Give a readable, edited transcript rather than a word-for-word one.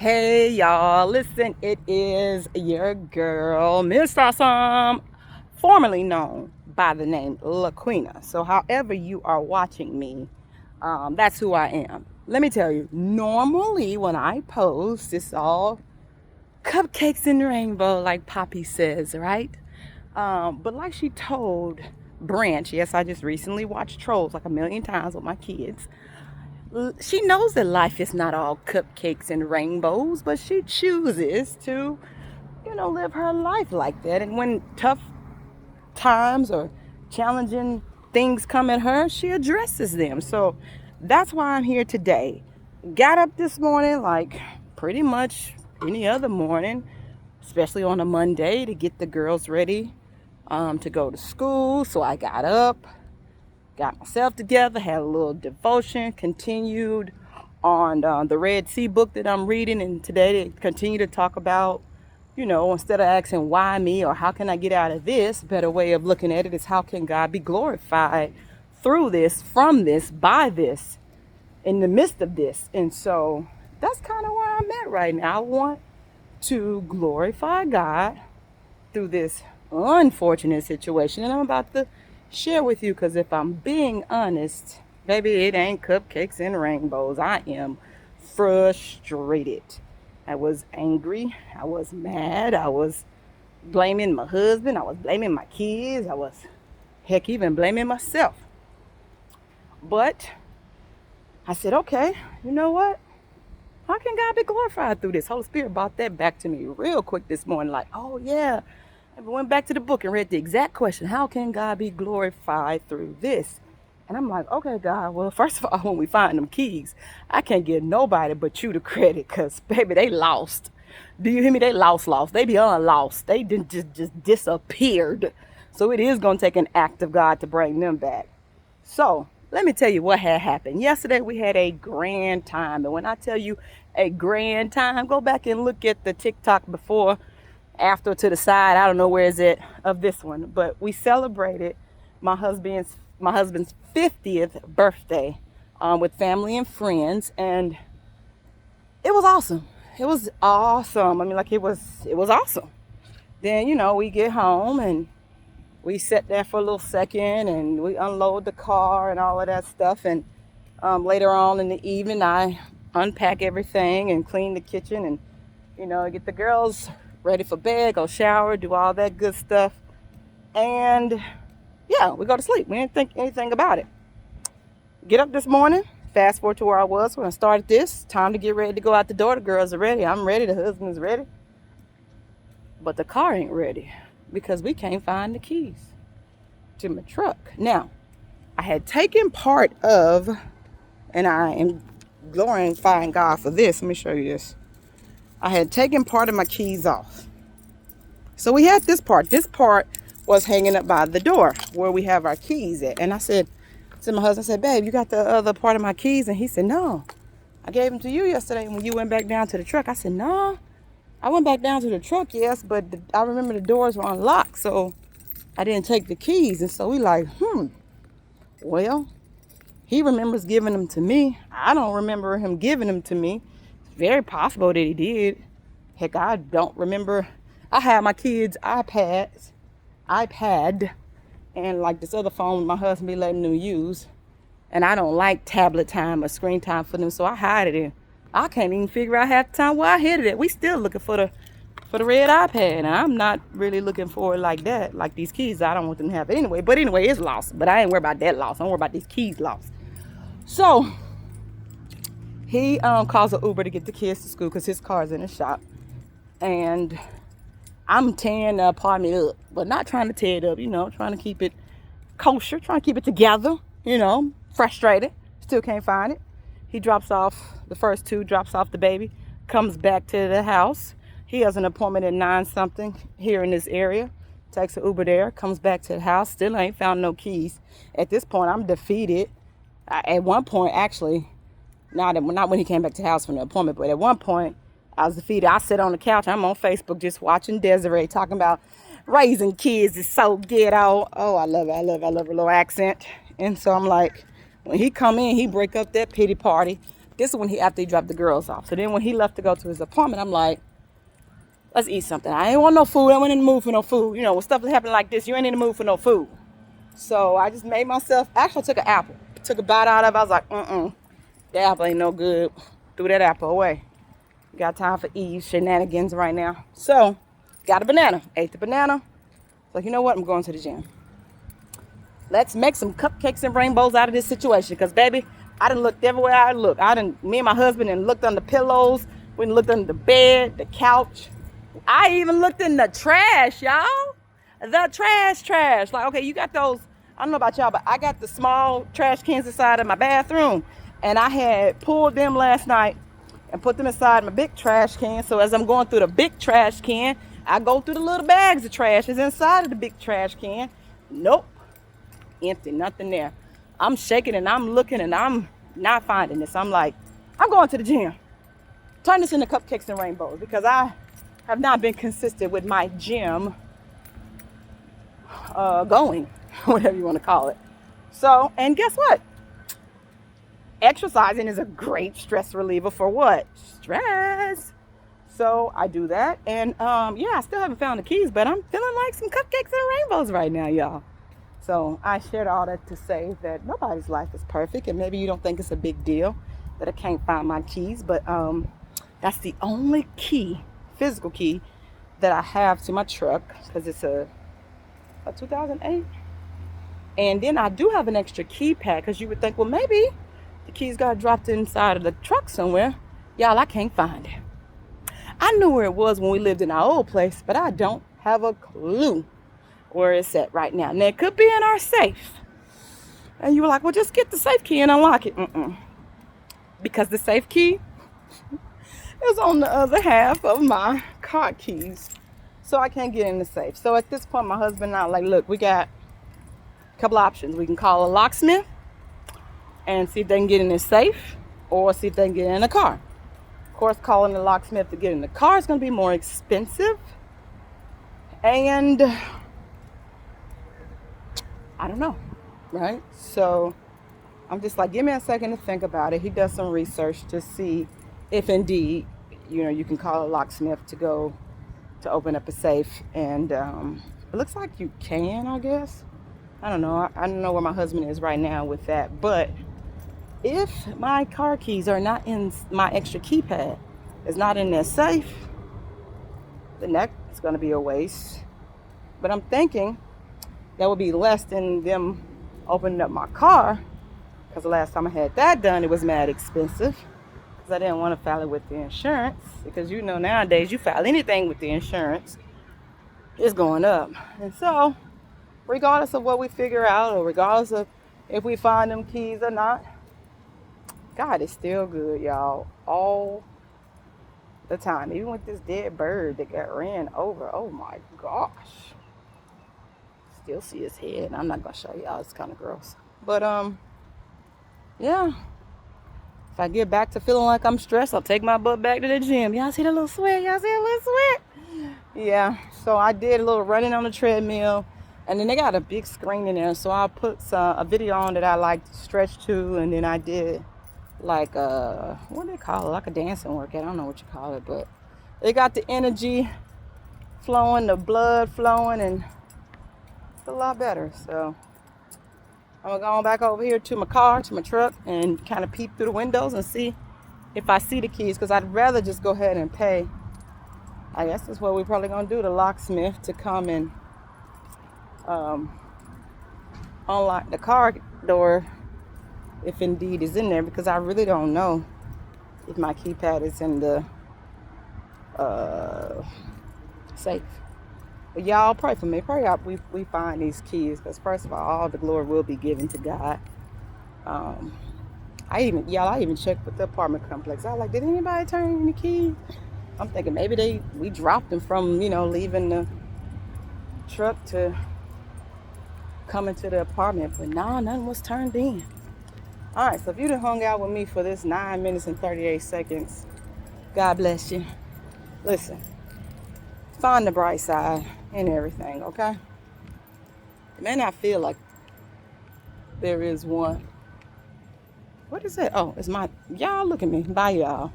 Hey y'all, listen, it is your girl, Miss Awesome, formerly known by the name LaQuina. So, however you are watching me, that's who I am. Let me tell you, normally when I post, it's all cupcakes and rainbow, like Poppy says, right? But like she told Branch, yes, I just recently watched Trolls like a million times with my kids. She knows that life is not all cupcakes and rainbows, but she chooses to, live her life like that. And when tough times or challenging things come at her, she addresses them. So that's why I'm here today. Got up this morning like pretty much any other morning, especially on a Monday, to get the girls ready to go to school. So I got up, got myself together, had a little devotion, continued on the Red Sea book that I'm reading. And today they continue to talk about, instead of asking why me or how can I get out of this, a better way of looking at it is how can God be glorified through this, from this, by this, in the midst of this. And so that's kind of where I'm at right now. I want to glorify God through this unfortunate situation, and I'm about to share with you, because if I'm being honest, baby, it ain't cupcakes and rainbows. I am frustrated. I was angry. I was mad. I was blaming my husband. I was blaming my kids. I was, heck, even blaming myself. But I said, okay, you know what? How can God be glorified through this? Holy Spirit brought that back to me real quick this morning. Like, oh yeah, I went back to the book and read the exact question. How can God be glorified through this? And I'm like, okay, God, well, first of all, when we find them keys, I can't give nobody but you the credit, because, baby, they lost. Do you hear me? They lost. They beyond lost. They didn't just disappeared. So it is going to take an act of God to bring them back. So let me tell you what had happened. Yesterday we had a grand time. And when I tell you a grand time, go back and look at the TikTok before, after, to the side. I don't know where is it of this one. But we celebrated my husband's 50th birthday with family and friends. And it was awesome. It was awesome. I mean, like, it was awesome. Then, we get home and we sat there for a little second and we unload the car and all of that stuff. And later on in the evening, I unpack everything and clean the kitchen and, get the girls ready for bed, go shower, do all that good stuff. And yeah, we go to sleep. We didn't think anything about it. Get up this morning, fast forward to where I was when I started this. Time to get ready to go out the door. The girls are ready. I'm ready. The husband's ready. But the car ain't ready because we can't find the keys to my truck. Now, I had taken part of, and I am glorifying God for this. Let me show you this. I had taken part of my keys off. So we had this part. This part was hanging up by the door where we have our keys at. And I said to my husband, I said, babe, you got the other part of my keys? And he said, no, I gave them to you yesterday when you went back down to the truck. I said, no, I went back down to the truck, yes, but I remember the doors were unlocked, so I didn't take the keys. And so we like, well, he remembers giving them to me. I don't remember him giving them to me. It's very possible that he did. Heck, I don't remember. I had my kids' iPad, and like this other phone my husband be letting them use. And I don't like tablet time or screen time for them, so I hide it in. I can't even figure out half the time where I hid it at. We still looking for the red iPad, and I'm not really looking for it like that. Like these keys, I don't want them to have it anyway. But anyway, it's lost. But I ain't worried about that loss. I'm worried about these keys lost. So he calls an Uber to get the kids to school because his car's in the shop. And I'm tearing the apartment up, but not trying to tear it up, trying to keep it kosher, trying to keep it together, frustrated, still can't find it. He drops off the first two, drops off the baby, comes back to the house. He has an appointment at 9 something here in this area, takes an Uber there, comes back to the house, still ain't found no keys. At this point, I'm defeated. At one point, actually, not when he came back to the house from the appointment, but at one point, I was defeated. I sit on the couch. I'm on Facebook just watching Desiree talking about raising kids is so ghetto. Oh, I love it. I love her little accent. And so I'm like, when he come in, he break up that pity party, This is when after he dropped the girls off. So then when he left to go to his apartment, I'm like, let's eat something. I ain't want no food. I wasn't in the mood for no food. You know, when stuff is happening like this, you ain't in the mood for no food. So I just made myself, actually I took an apple. Took a bite out of it. I was like, the apple ain't no good. Threw that apple away. Got time for Eve's shenanigans right now. So, got a banana. Ate the banana. So, you know what? I'm going to the gym. Let's make some cupcakes and rainbows out of this situation. Because, baby, I done looked everywhere I look. Me and my husband and looked under pillows. We done looked under the bed, the couch. I even looked in the trash, y'all. The trash. Like, okay, you got those. I don't know about y'all, but I got the small trash cans inside of my bathroom. And I had pulled them last night and put them inside my big trash can. So as I'm going through the big trash can, I go through the little bags of trash that's inside of the big trash can. Nope. Empty. Nothing there. I'm shaking and I'm looking and I'm not finding this. I'm like, I'm going to the gym. Turn this into cupcakes and rainbows because I have not been consistent with my gym going, whatever you want to call it. So, and guess what? Exercising is a great stress reliever for what? Stress. So I do that. And yeah, I still haven't found the keys, but I'm feeling like some cupcakes and rainbows right now, y'all. So I shared all that to say that nobody's life is perfect. And maybe you don't think it's a big deal that I can't find my keys. But that's the only key, physical key, that I have to my truck. Because it's a 2008. And then I do have an extra key pad. Because you would think, well, maybe the keys got dropped inside of the truck somewhere. Y'all, I can't find it. I knew where it was when we lived in our old place, but I don't have a clue where it's at right now. Now, it could be in our safe. And you were like, well, just get the safe key and unlock it. Because the safe key is on the other half of my car keys. So I can't get in the safe. So at this point, my husband and I are like, look, we got a couple options. We can call a locksmith and see if they can get in the safe or see if they can get in the car. Of course, calling the locksmith to get in the car is going to be more expensive. And I don't know, right? So I'm just like, give me a second to think about it. He does some research to see if indeed, you can call a locksmith to go to open up a safe. And it looks like you can, I guess. I don't know. I don't know where my husband is right now with that. But if my car keys are not in my extra keypad, it's not in their safe, then that's going to be a waste. But I'm thinking that would be less than them opening up my car, because the last time I had that done, it was mad expensive, because I didn't want to file it with the insurance, because nowadays you file anything with the insurance, it's going up. And so regardless of what we figure out, or regardless of if we find them keys or not, God is still good, y'all, all the time. Even with this dead bird that got ran over, oh my gosh. Still see his head. I'm not going to show y'all. It's kind of gross. But, yeah. If I get back to feeling like I'm stressed, I'll take my butt back to the gym. Y'all see the little sweat? Yeah. So I did a little running on the treadmill. And then they got a big screen in there. So I'll put a video on that I like to stretch to. And then I did like what do they call it? Like a dancing workout. I don't know what you call it. But they got the energy flowing, the blood flowing, and it's a lot better. So I'm going to go back over here to my car, to my truck, and kind of peep through the windows and see if I see the keys. Because I'd rather just go ahead and pay. I guess that's what we're probably going to do, the locksmith to come and unlock the car door if indeed is in there, because I really don't know if my keypad is in the safe. But y'all pray for me. Pray up we find these keys, because first of all the glory will be given to God. I even checked with the apartment complex. I was like, did anybody turn in the keys? I'm thinking maybe we dropped them from leaving the truck to coming to the apartment, but nah, nothing was turned in. All right, so if you done hung out with me for this 9 minutes and 38 seconds, God bless you. Listen, find the bright side in everything, okay? It may not feel like there is one, What is it? Oh, it's my, y'all look at me. Bye, y'all.